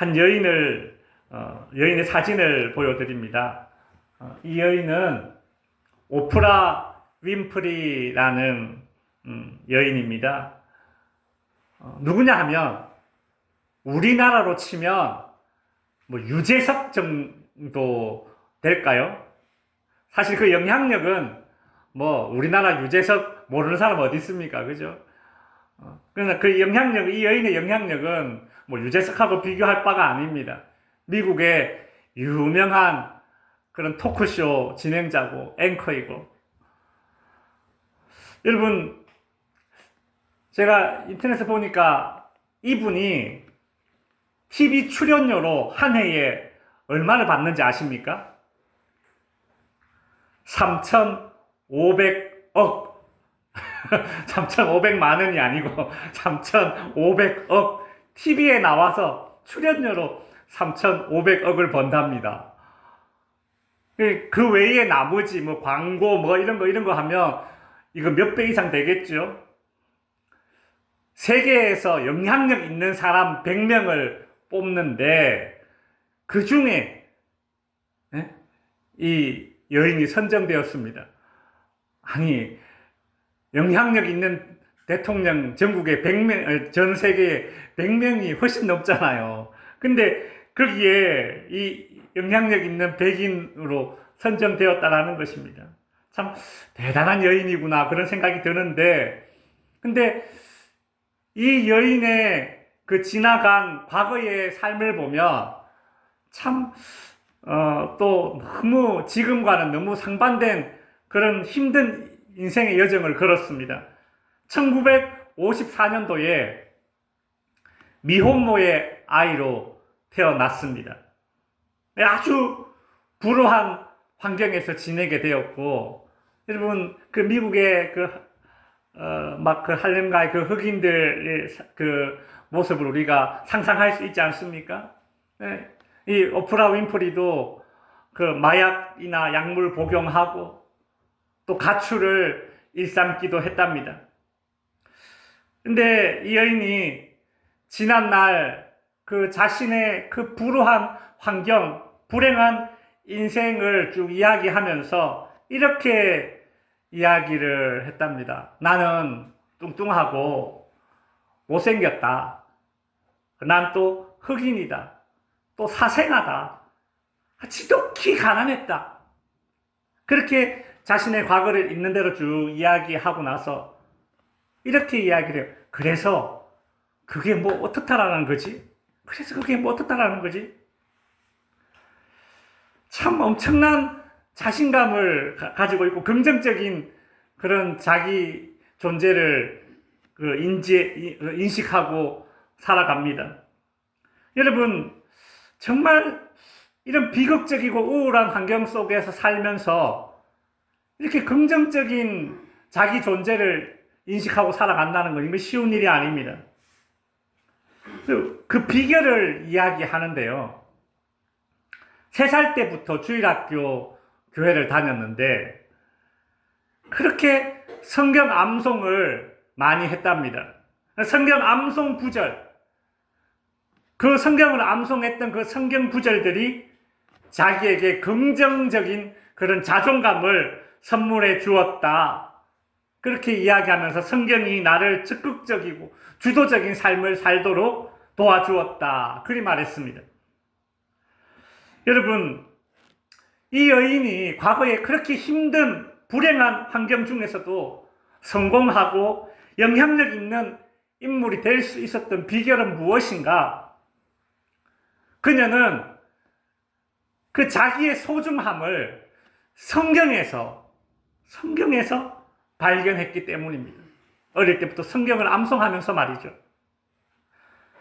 한 여인의 사진을 보여드립니다. 이 여인은 오프라 윈프리라는 여인입니다. 누구냐 하면 우리나라로 치면 뭐 유재석 정도 될까요? 사실 그 영향력은 뭐 우리나라 유재석 모르는 사람 어디 있습니까? 그죠? 그러나 그 영향력, 이 여인의 영향력은 뭐 유재석하고 비교할 바가 아닙니다. 미국의 유명한 그런 토크쇼 진행자고 앵커이고. 여러분, 제가 인터넷에 보니까 이분이 TV 출연료로 한 해에 얼마를 받는지 아십니까? 3,500억. 3,500만 원이 아니고 3,500억. TV에 나와서 출연료로 3,500억을 번답니다. 그 외에 나머지 뭐 광고 뭐 이런 거 하면 이거 몇 배 이상 되겠죠? 세계에서 영향력 있는 사람 100명을 뽑는데 그 중에 이 여인이 선정되었습니다. 아니, 영향력 있는 대통령 전국에 100명, 전 세계에 100명이 훨씬 넘잖아요. 근데 거기에 이 영향력 있는 백인으로 선정되었다라는 것입니다. 참 대단한 여인이구나 그런 생각이 드는데, 근데 이 여인의 그 지나간 과거의 삶을 보면 참 또 너무 지금과는 너무 상반된 그런 힘든 인생의 여정을 걸었습니다. 1954년도에 미혼모의 아이로 태어났습니다. 아주 불우한 환경에서 지내게 되었고, 여러분 그 미국의 막 그 할렘가의 그 흑인들의 그 모습을 우리가 상상할 수 있지 않습니까? 네. 이 오프라 윈프리도 그 마약이나 약물 복용하고 또 가출을 일삼기도 했답니다. 근데 이 여인이 지난날 그 자신의 그 불우한 환경, 불행한 인생을 쭉 이야기하면서 이렇게 이야기를 했답니다. 나는 뚱뚱하고 못생겼다. 난 또 흑인이다. 또 사생아다. 지독히 가난했다. 그렇게 자신의 과거를 있는 대로 쭉 이야기하고 나서 이렇게 이야기를 해요. 그래서 그게 뭐 어떻다라는 거지? 그래서 그게 뭐 어떻다라는 거지? 참 엄청난 자신감을 가지고 있고 긍정적인 그런 자기 존재를 인식하고 살아갑니다. 여러분, 정말 이런 비극적이고 우울한 환경 속에서 살면서 이렇게 긍정적인 자기 존재를 인식하고 살아간다는 건 이거 쉬운 일이 아닙니다. 그 비결을 이야기하는데요. 3살 때부터 주일학교 교회를 다녔는데 그렇게 성경 암송을 많이 했답니다. 성경 암송 구절, 그 성경을 암송했던 그 성경 구절들이 자기에게 긍정적인 그런 자존감을 선물해 주었다. 그렇게 이야기하면서 성경이 나를 적극적이고 주도적인 삶을 살도록 도와주었다. 그리 말했습니다. 여러분, 이 여인이 과거에 그렇게 힘든 불행한 환경 중에서도 성공하고 영향력 있는 인물이 될 수 있었던 비결은 무엇인가? 그녀는 그 자기의 소중함을 성경에서 발견했기 때문입니다. 어릴 때부터 성경을 암송하면서 말이죠.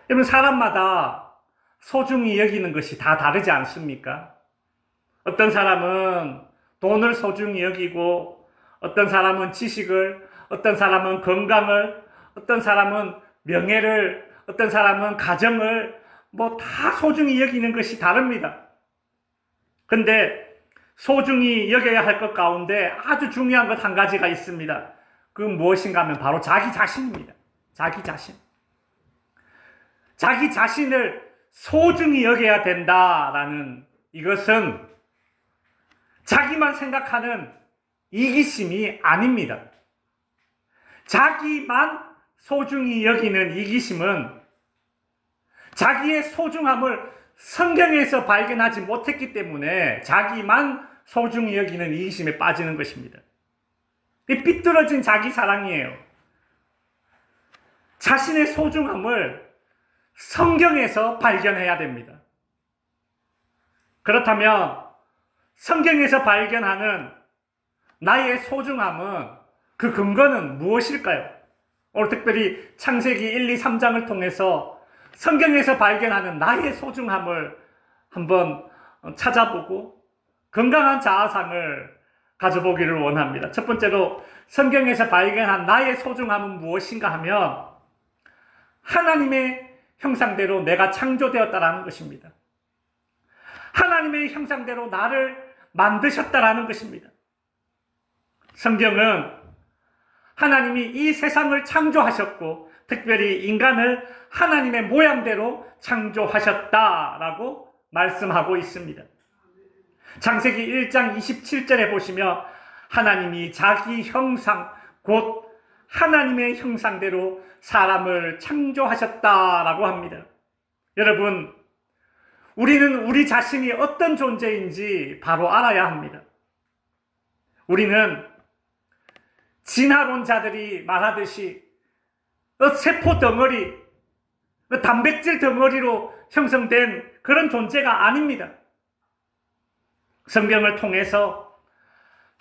여러분, 사람마다 소중히 여기는 것이 다 다르지 않습니까? 어떤 사람은 돈을 소중히 여기고, 어떤 사람은 지식을, 어떤 사람은 건강을, 어떤 사람은 명예를, 어떤 사람은 가정을, 뭐 다 소중히 여기는 것이 다릅니다. 근데 소중히 여겨야 할 것 가운데 아주 중요한 것 한 가지가 있습니다. 그건 무엇인가 하면 바로 자기 자신입니다. 자기 자신. 자기 자신을 소중히 여겨야 된다라는 이것은 자기만 생각하는 이기심이 아닙니다. 자기만 소중히 여기는 이기심은 자기의 소중함을 성경에서 발견하지 못했기 때문에 자기만 소중히 여기는 이기심에 빠지는 것입니다. 이 삐뚤어진 자기 사랑이에요. 자신의 소중함을 성경에서 발견해야 됩니다. 그렇다면 성경에서 발견하는 나의 소중함은 그 근거는 무엇일까요? 오늘 특별히 창세기 1, 2, 3장을 통해서 성경에서 발견하는 나의 소중함을 한번 찾아보고 건강한 자아상을 가져보기를 원합니다. 첫 번째로 성경에서 발견한 나의 소중함은 무엇인가 하면 하나님의 형상대로 내가 창조되었다라는 것입니다. 하나님의 형상대로 나를 만드셨다라는 것입니다. 성경은 하나님이 이 세상을 창조하셨고 특별히 인간을 하나님의 모양대로 창조하셨다라고 말씀하고 있습니다. 창세기 1장 27절에 보시면 하나님이 자기 형상 곧 하나님의 형상대로 사람을 창조하셨다라고 합니다. 여러분, 우리는 우리 자신이 어떤 존재인지 바로 알아야 합니다. 우리는 진화론자들이 말하듯이 세포 덩어리, 단백질 덩어리로 형성된 그런 존재가 아닙니다. 성경을 통해서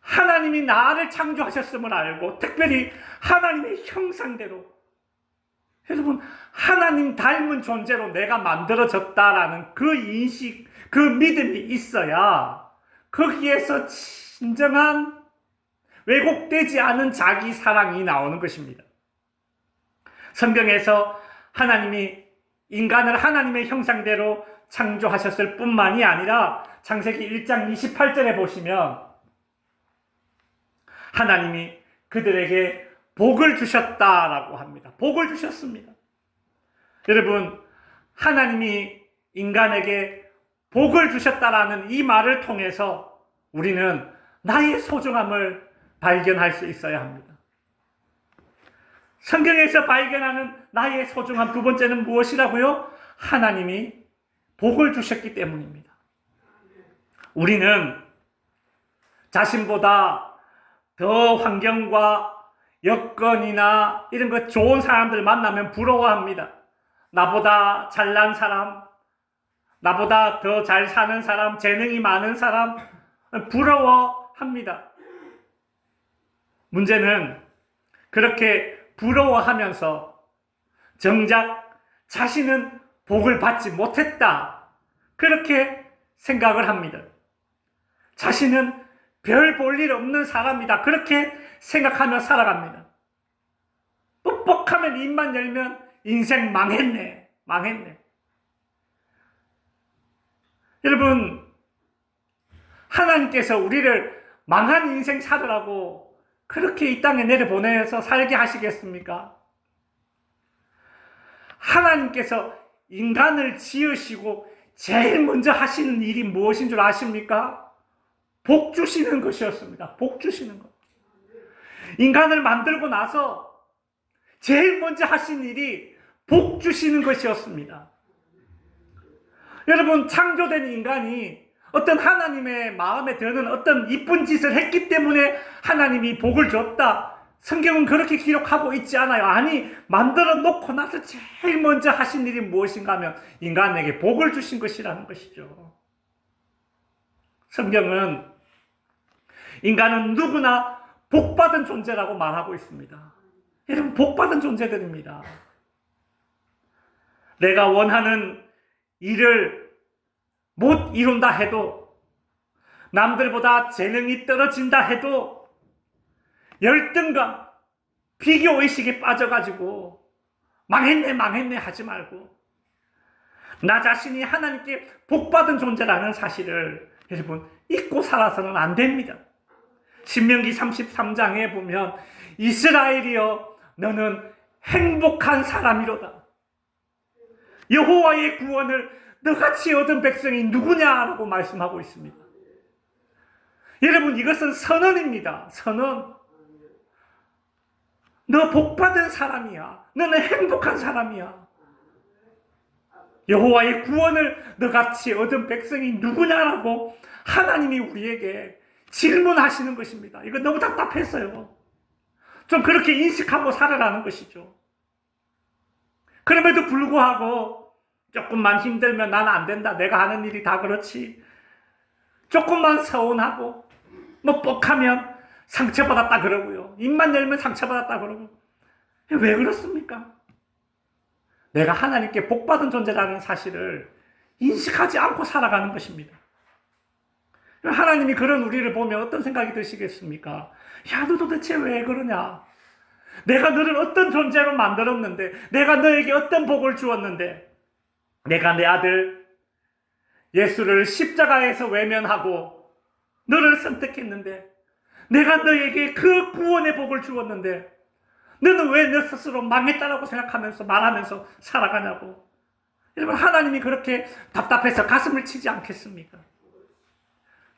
하나님이 나를 창조하셨음을 알고 특별히 하나님의 형상대로 여러분 하나님 닮은 존재로 내가 만들어졌다라는 그 인식, 그 믿음이 있어야 거기에서 진정한 왜곡되지 않은 자기 사랑이 나오는 것입니다. 성경에서 하나님이 인간을 하나님의 형상대로 창조하셨을 뿐만이 아니라 창세기 1장 28절에 보시면 하나님이 그들에게 복을 주셨다라고 합니다. 복을 주셨습니다. 여러분, 하나님이 인간에게 복을 주셨다라는 이 말을 통해서 우리는 나의 소중함을 발견할 수 있어야 합니다. 성경에서 발견하는 나의 소중함 두 번째는 무엇이라고요? 하나님이 복을 주셨기 때문입니다. 우리는 자신보다 더 환경과 여건이나 이런 거 좋은 사람들 만나면 부러워합니다. 나보다 잘난 사람, 나보다 더 잘 사는 사람, 재능이 많은 사람 부러워합니다. 문제는 그렇게 부러워하면서 정작 자신은 복을 받지 못했다. 그렇게 생각을 합니다. 자신은 별 볼 일 없는 사람이다. 그렇게 생각하며 살아갑니다. 뻑뻑하면 입만 열면 인생 망했네. 망했네. 여러분, 하나님께서 우리를 망한 인생 살으라고 그렇게 이 땅에 내려보내서 살게 하시겠습니까? 하나님께서 인간을 지으시고 제일 먼저 하시는 일이 무엇인 줄 아십니까? 복 주시는 것이었습니다. 복 주시는 것. 인간을 만들고 나서 제일 먼저 하신 일이 복 주시는 것이었습니다. 여러분, 창조된 인간이 어떤 하나님의 마음에 드는 어떤 이쁜 짓을 했기 때문에 하나님이 복을 줬다. 성경은 그렇게 기록하고 있지 않아요. 아니, 만들어 놓고 나서 제일 먼저 하신 일이 무엇인가 하면 인간에게 복을 주신 것이라는 것이죠. 성경은 인간은 누구나 복받은 존재라고 말하고 있습니다. 여러분, 복받은 존재들입니다. 내가 원하는 일을 못 이룬다 해도, 남들보다 재능이 떨어진다 해도 열등감, 비교의식에 빠져가지고 망했네 하지 말고 나 자신이 하나님께 복받은 존재라는 사실을 여러분 잊고 살아서는 안 됩니다. 신명기 33장에 보면 이스라엘이여 너는 행복한 사람이로다. 여호와의 구원을 너같이 얻은 백성이 누구냐라고 말씀하고 있습니다. 여러분, 이것은 선언입니다. 선언. 너 복받은 사람이야. 너는 행복한 사람이야. 여호와의 구원을 너같이 얻은 백성이 누구냐라고 하나님이 우리에게 질문하시는 것입니다. 이거 너무 답답했어요. 좀 그렇게 인식하고 살아가는 것이죠. 그럼에도 불구하고 조금만 힘들면 나는 안 된다. 내가 하는 일이 다 그렇지. 조금만 서운하고 뭐 뻑하면 상처받았다 그러고요. 입만 열면 상처받았다 그러고. 왜 그렇습니까? 내가 하나님께 복받은 존재라는 사실을 인식하지 않고 살아가는 것입니다. 하나님이 그런 우리를 보면 어떤 생각이 드시겠습니까? 야, 너 도대체 왜 그러냐? 내가 너를 어떤 존재로 만들었는데, 내가 너에게 어떤 복을 주었는데, 내가 내 아들 예수를 십자가에서 외면하고 너를 선택했는데, 내가 너에게 그 구원의 복을 주었는데 너는 왜 너 스스로 망했다라고 생각하면서 말하면서 살아가냐고. 여러분, 하나님이 그렇게 답답해서 가슴을 치지 않겠습니까?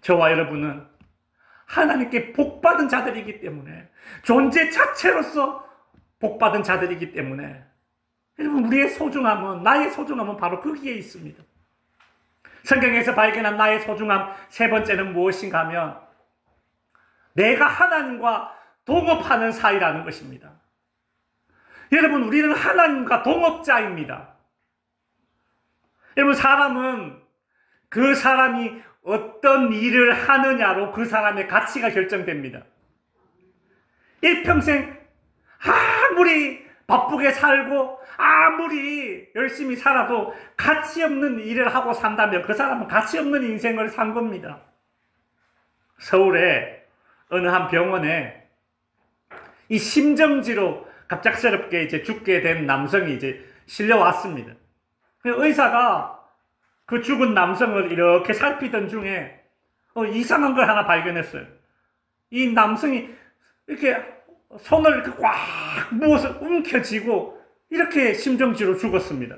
저와 여러분은 하나님께 복받은 자들이기 때문에, 존재 자체로서 복받은 자들이기 때문에, 여러분, 우리의 소중함은, 나의 소중함은 바로 거기에 있습니다. 성경에서 발견한 나의 소중함 세 번째는 무엇인가 하면 내가 하나님과 동업하는 사이라는 것입니다. 여러분, 우리는 하나님과 동업자입니다. 여러분, 사람은 그 사람이 어떤 일을 하느냐로 그 사람의 가치가 결정됩니다. 일평생 아무리 바쁘게 살고 아무리 열심히 살아도 가치 없는 일을 하고 산다면 그 사람은 가치 없는 인생을 산 겁니다. 서울에 어느 한 병원에 이 심정지로 갑작스럽게 이제 죽게 된 남성이 이제 실려왔습니다. 의사가 그 죽은 남성을 이렇게 살피던 중에 이상한 걸 하나 발견했어요. 이 남성이 이렇게 손을 이렇게 꽉 무엇을 움켜쥐고 이렇게 심정지로 죽었습니다.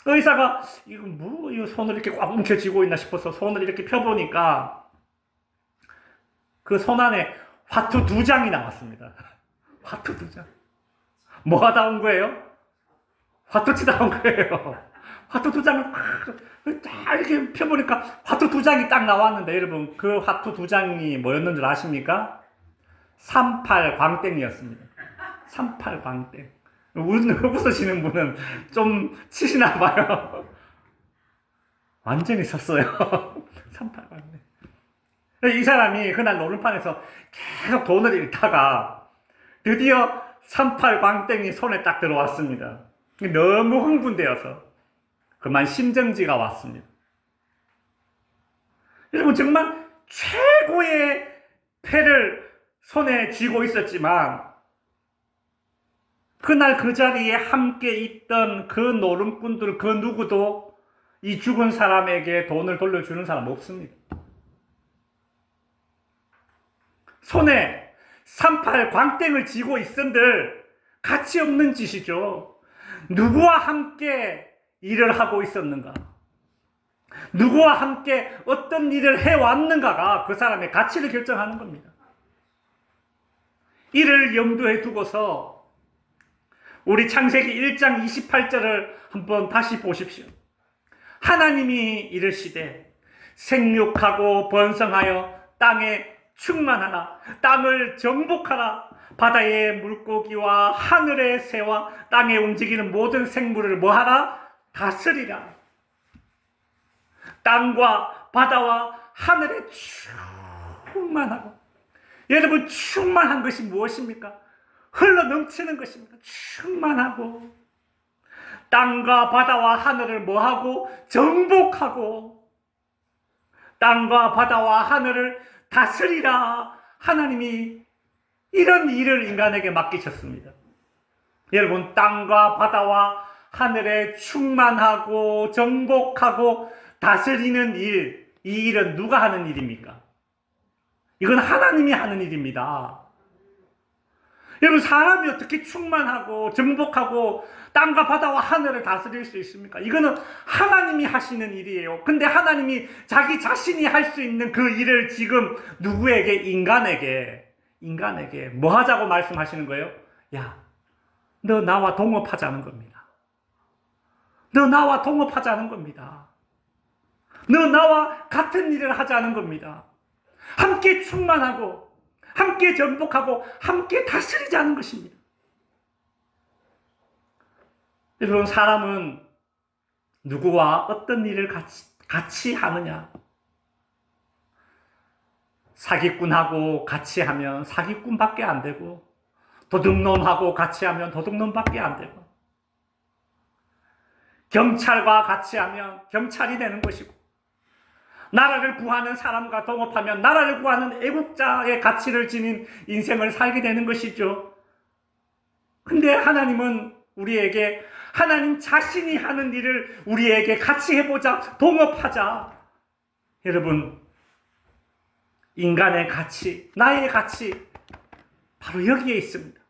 의사가 이거 손을 이렇게 꽉 움켜쥐고 있나 싶어서 손을 이렇게 펴보니까 그 손 안에 화투 2장이 나왔습니다. 화투 2장. 뭐 하다 온 거예요? 화투 치다 온 거예요. 화투 2장을 딱 이렇게 펴보니까 화투 2장이 딱 나왔는데, 여러분, 그 화투 2장이 뭐였는 줄 아십니까? 38 광땡이었습니다. 38 광땡. 웃으시는 분은 좀 치시나 봐요. 완전히 섰어요. 38 광땡. 이 사람이 그날 노름판에서 계속 돈을 잃다가 드디어 38 광땡이 손에 딱 들어왔습니다. 너무 흥분되어서 그만 심정지가 왔습니다. 여러분, 정말 최고의 패를 손에 쥐고 있었지만 그날 그 자리에 함께 있던 그 노름꾼들 그 누구도 이 죽은 사람에게 돈을 돌려주는 사람 없습니다. 손에 38 광땡을 쥐고 있은들 가치 없는 짓이죠. 누구와 함께 일을 하고 있었는가? 누구와 함께 어떤 일을 해왔는가가 그 사람의 가치를 결정하는 겁니다. 이를 염두에 두고서 우리 창세기 1장 28절을 한번 다시 보십시오. 하나님이 이르시되 생육하고 번성하여 땅에 충만하라. 땅을 정복하라. 바다의 물고기와 하늘의 새와 땅에 움직이는 모든 생물을 뭐하라? 다스리라. 땅과 바다와 하늘에 충만하고. 여러분, 충만한 것이 무엇입니까? 흘러 넘치는 것입니다. 충만하고. 땅과 바다와 하늘을 뭐하고? 정복하고. 땅과 바다와 하늘을 다스리라. 하나님이 이런 일을 인간에게 맡기셨습니다. 여러분, 땅과 바다와 하늘에 충만하고 정복하고 다스리는 일, 이 일은 누가 하는 일입니까? 이건 하나님이 하는 일입니다. 여러분, 사람이 어떻게 충만하고 정복하고 땅과 바다와 하늘을 다스릴 수 있습니까? 이거는 하나님이 하시는 일이에요. 근데 하나님이 자기 자신이 할 수 있는 그 일을 지금 누구에게? 인간에게 뭐 하자고 말씀하시는 거예요? 야, 너 나와 동업하자는 겁니다. 너 나와 동업하자는 겁니다. 너 나와 같은 일을 하자는 겁니다. 함께 충만하고 함께 전복하고 함께 다스리자는 것입니다. 여러분, 사람은 누구와 어떤 일을 같이 하느냐? 사기꾼하고 같이 하면 사기꾼밖에 안 되고, 도둑놈하고 같이 하면 도둑놈밖에 안 되고, 경찰과 같이 하면 경찰이 되는 것이고, 나라를 구하는 사람과 동업하면 나라를 구하는 애국자의 가치를 지닌 인생을 살게 되는 것이죠. 근데 하나님은 우리에게 하나님 자신이 하는 일을 우리에게 같이 해보자, 동업하자. 여러분, 인간의 가치, 나의 가치, 바로 여기에 있습니다.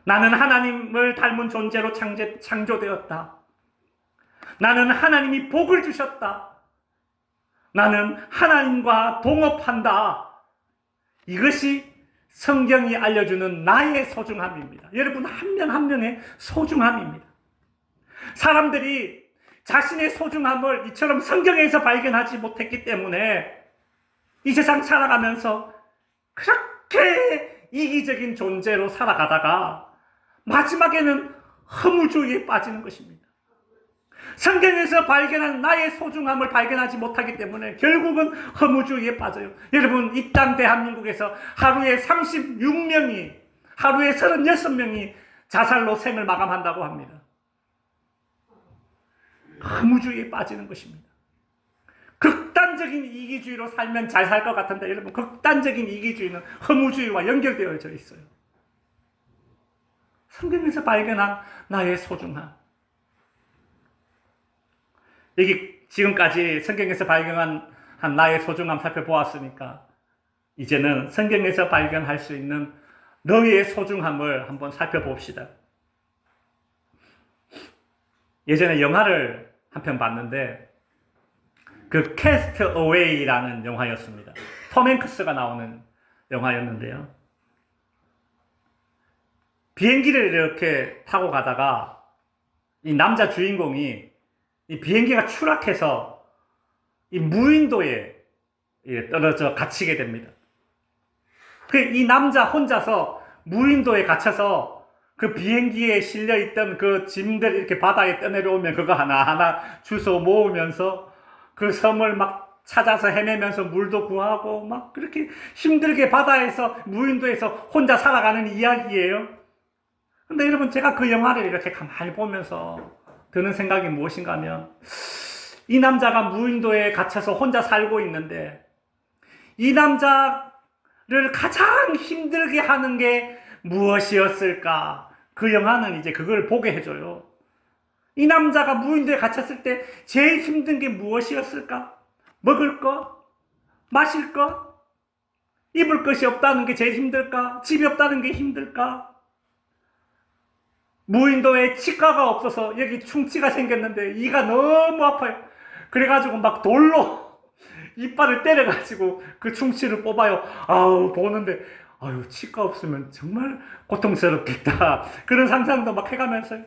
나는 하나님을 닮은 존재로 창조되었다. 나는 하나님이 복을 주셨다. 나는 하나님과 동업한다. 이것이 성경이 알려주는 나의 소중함입니다. 여러분, 한 명 한 명의 소중함입니다. 사람들이 자신의 소중함을 이처럼 성경에서 발견하지 못했기 때문에 이 세상 살아가면서 그렇게 이기적인 존재로 살아가다가 마지막에는 허무주의에 빠지는 것입니다. 성경에서 발견한 나의 소중함을 발견하지 못하기 때문에 결국은 허무주의에 빠져요. 여러분, 이 땅 대한민국에서 하루에 36명이, 하루에 36명이 자살로 생을 마감한다고 합니다. 허무주의에 빠지는 것입니다. 극단적인 이기주의로 살면 잘 살 것 같은데, 여러분, 극단적인 이기주의는 허무주의와 연결되어져 있어요. 성경에서 발견한 나의 소중함. 여기 지금까지 성경에서 발견한 나의 소중함 살펴보았으니까 이제는 성경에서 발견할 수 있는 너의 소중함을 한번 살펴봅시다. 예전에 영화를 한 편 봤는데 그 캐스트 어웨이라는 영화였습니다. 톰 행크스가 나오는 영화였는데요. 비행기를 이렇게 타고 가다가 이 남자 주인공이 이 비행기가 추락해서 이 무인도에 떨어져 갇히게 됩니다. 이 남자 혼자서 무인도에 갇혀서 그 비행기에 실려있던 그 짐들 이렇게 바다에 떠내려오면 그거 하나하나 주워 모으면서 그 섬을 막 찾아서 헤매면서 물도 구하고 막 그렇게 힘들게 바다에서 무인도에서 혼자 살아가는 이야기예요. 근데 여러분, 제가 그 영화를 이렇게 가만히 보면서 드는 생각이 무엇인가 하면, 이 남자가 무인도에 갇혀서 혼자 살고 있는데 이 남자를 가장 힘들게 하는 게 무엇이었을까? 그 영화는 이제 그걸 보게 해줘요. 이 남자가 무인도에 갇혔을 때 제일 힘든 게 무엇이었을까? 먹을 것? 마실 것? 입을 것이 없다는 게 제일 힘들까? 집이 없다는 게 힘들까? 무인도에 치과가 없어서 여기 충치가 생겼는데 이가 너무 아파요. 그래가지고 막 돌로 이빨을 때려가지고 그 충치를 뽑아요. 아우, 보는데 아유, 치과 없으면 정말 고통스럽겠다. 그런 상상도 막 해가면서요.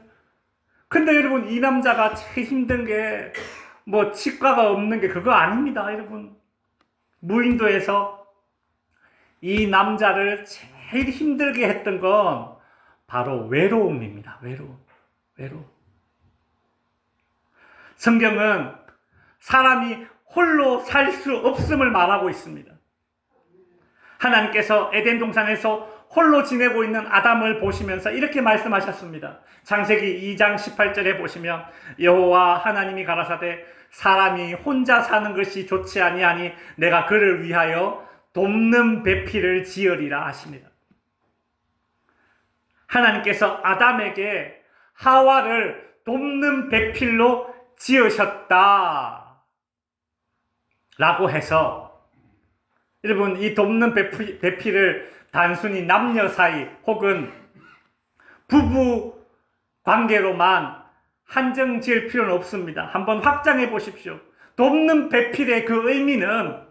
근데 여러분, 이 남자가 제일 힘든 게 뭐 치과가 없는 게 그거 아닙니다. 여러분, 무인도에서 이 남자를 제일 힘들게 했던 건 바로 외로움입니다. 외로움. 성경은 사람이 홀로 살 수 없음을 말하고 있습니다. 하나님께서 에덴 동산에서 홀로 지내고 있는 아담을 보시면서 이렇게 말씀하셨습니다. 창세기 2장 18절에 보시면 여호와 하나님이 가라사대 사람이 혼자 사는 것이 좋지 아니하니 내가 그를 위하여 돕는 배필을 지으리라 하십니다. 하나님께서 아담에게 하와를 돕는 배필로 지으셨다 라고 해서, 여러분, 이 돕는 배필을 단순히 남녀 사이 혹은 부부 관계로만 한정 지을 필요는 없습니다. 한번 확장해 보십시오. 돕는 배필의 그 의미는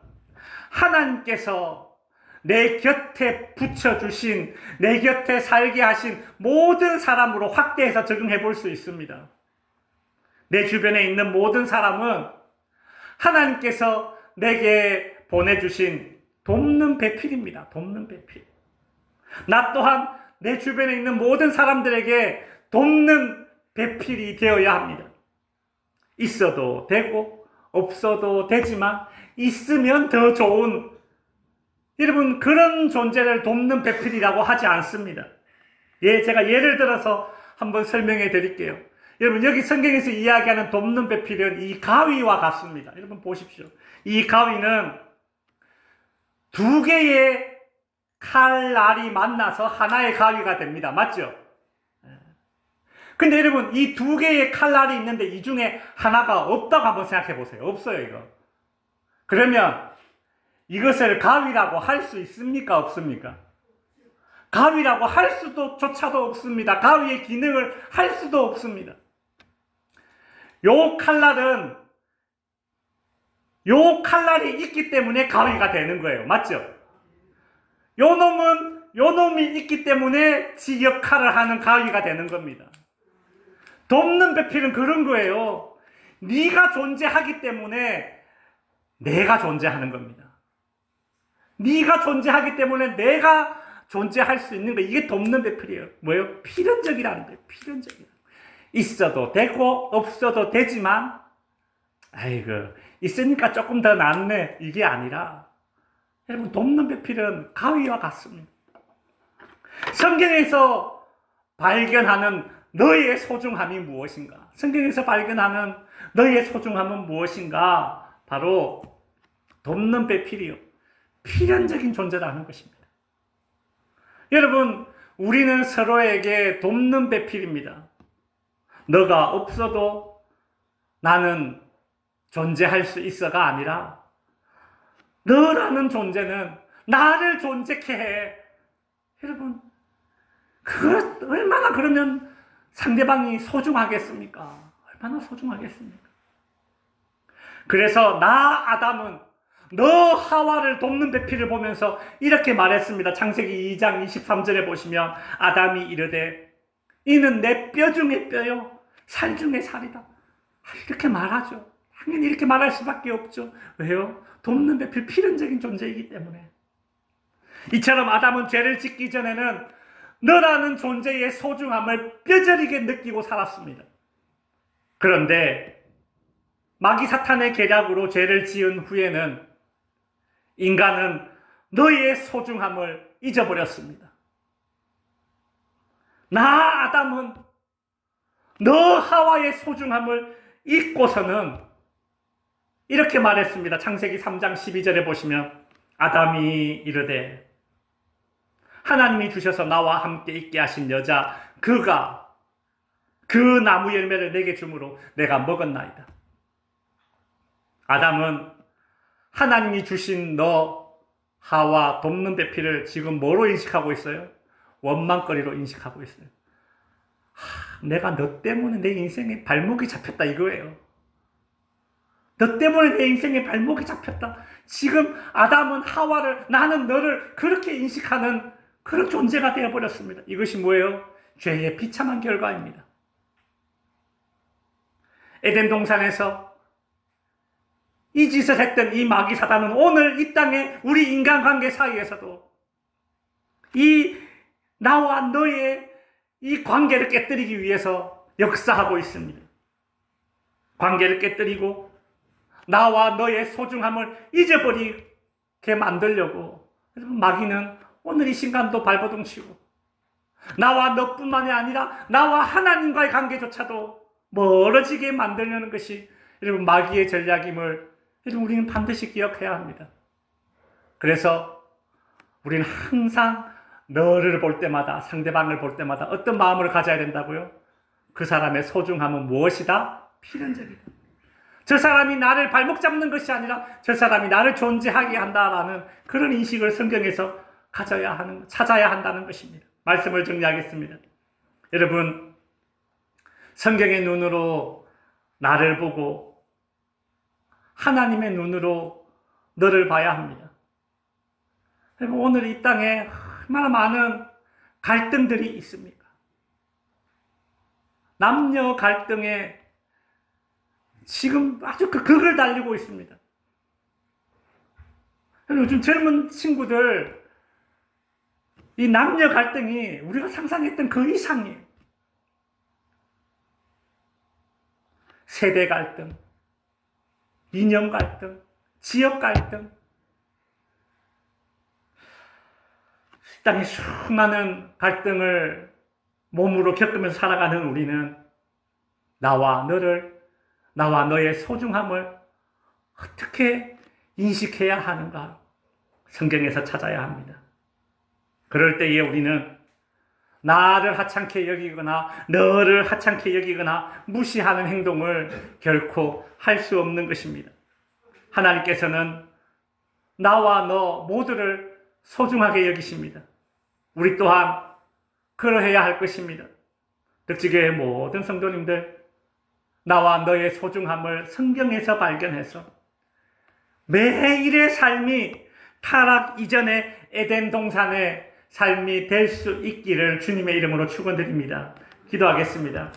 하나님께서 내 곁에 붙여주신, 내 곁에 살게 하신 모든 사람으로 확대해서 적용해 볼 수 있습니다. 내 주변에 있는 모든 사람은 하나님께서 내게 보내주신 돕는 배필입니다. 돕는 배필. 나 또한 내 주변에 있는 모든 사람들에게 돕는 배필이 되어야 합니다. 있어도 되고 없어도 되지만 있으면 더 좋은, 여러분, 그런 존재를 돕는 배필이라고 하지 않습니다. 제가 예를 들어서 한번 설명해 드릴게요. 여러분, 여기 성경에서 이야기하는 돕는 배필은 이 가위와 같습니다. 여러분 보십시오. 이 가위는 두 개의 칼날이 만나서 하나의 가위가 됩니다. 맞죠? 근데 여러분, 이 두 개의 칼날이 있는데 이 중에 하나가 없다고 한번 생각해 보세요. 없어요, 이거. 그러면 이것을 가위라고 할 수 있습니까? 없습니까? 가위라고 할 수도 조차도 없습니다. 가위의 기능을 할 수도 없습니다. 요 칼날은 요 칼날이 있기 때문에 가위가 되는 거예요. 맞죠? 요 놈이 있기 때문에 지 역할을 하는 가위가 되는 겁니다. 돕는 배필은 그런 거예요. 네가 존재하기 때문에 내가 존재하는 겁니다. 네가 존재하기 때문에 내가 존재할 수 있는 거, 이게 돕는 배필이에요. 뭐예요? 필연적이라는 거예요. 필연적이라. 있어도 되고 없어도 되지만 아이고 있으니까 조금 더 낫네, 이게 아니라 여러분, 돕는 배필은 가위와 같습니다. 성경에서 발견하는 너의 소중함이 무엇인가? 성경에서 발견하는 너의 소중함은 무엇인가? 바로 돕는 배필이요, 필연적인 존재라는 것입니다. 여러분, 우리는 서로에게 돕는 배필입니다. 너가 없어도 나는 존재할 수 있어가 아니라 너라는 존재는 나를 존재케 해. 여러분, 그것 얼마나 그러면 상대방이 소중하겠습니까? 얼마나 소중하겠습니까? 그래서 나 아담은 너 하와를 돕는 배필을 보면서 이렇게 말했습니다. 창세기 2장 23절에 보시면 아담이 이르되 이는 내 뼈 중에 뼈요 살 중에 살이다. 이렇게 말하죠. 당연히 이렇게 말할 수밖에 없죠. 왜요? 돕는 배필, 필연적인 존재이기 때문에. 이처럼 아담은 죄를 짓기 전에는 너라는 존재의 소중함을 뼈저리게 느끼고 살았습니다. 그런데 마귀 사탄의 계략으로 죄를 지은 후에는 인간은 너의 소중함을 잊어버렸습니다. 나 아담은 너 하와의 소중함을 잊고서는 이렇게 말했습니다. 창세기 3장 12절에 보시면 아담이 이르되 하나님이 주셔서 나와 함께 있게 하신 여자 그가 그 나무 열매를 내게 주므로 내가 먹었나이다. 아담은 하나님이 주신 너 하와 돕는 배필을 지금 뭐로 인식하고 있어요? 원망거리로 인식하고 있어요. 내가 너 때문에 내 인생에 발목이 잡혔다 이거예요. 너 때문에 내 인생에 발목이 잡혔다. 지금 아담은 하와를, 나는 너를 그렇게 인식하는 그런 존재가 되어버렸습니다. 이것이 뭐예요? 죄의 비참한 결과입니다. 에덴 동산에서 이 짓을 했던 이 마귀 사단은 오늘 이 땅에 우리 인간관계 사이에서도 이 나와 너의 이 관계를 깨뜨리기 위해서 역사하고 있습니다. 관계를 깨뜨리고 나와 너의 소중함을 잊어버리게 만들려고 마귀는 오늘 이 순간도 발버둥 치고 나와 너뿐만이 아니라 나와 하나님과의 관계조차도 멀어지게 만들려는 것이 여러분 마귀의 전략임을 여러분 우리는 반드시 기억해야 합니다. 그래서 우리는 항상 너를 볼 때마다, 상대방을 볼 때마다 어떤 마음을 가져야 된다고요? 그 사람의 소중함은 무엇이다? 필연적이다. 저 사람이 나를 발목 잡는 것이 아니라 저 사람이 나를 존재하게 한다라는 그런 인식을 성경에서 찾아야 한다는 것입니다. 말씀을 정리하겠습니다. 여러분, 성경의 눈으로 나를 보고 하나님의 눈으로 너를 봐야 합니다. 오늘 이 땅에 얼마나 많은 갈등들이 있습니까? 남녀 갈등에 지금 아주 그 극을 달리고 있습니다. 요즘 젊은 친구들, 이 남녀 갈등이 우리가 상상했던 그 이상이에요. 세대 갈등, 이념 갈등, 지역 갈등. 이 땅에 수많은 갈등을 몸으로 겪으면서 살아가는 우리는 나와 너의 소중함을 어떻게 인식해야 하는가? 성경에서 찾아야 합니다. 그럴 때에 우리는 나를 하찮게 여기거나 너를 하찮게 여기거나 무시하는 행동을 결코 할 수 없는 것입니다. 하나님께서는 나와 너 모두를 소중하게 여기십니다. 우리 또한 그러해야 할 것입니다. 덕지교회 모든 성도님들, 나와 너의 소중함을 성경에서 발견해서 매일의 삶이 타락 이전의 에덴 동산의 삶이 될 수 있기를 주님의 이름으로 축원드립니다. 기도하겠습니다.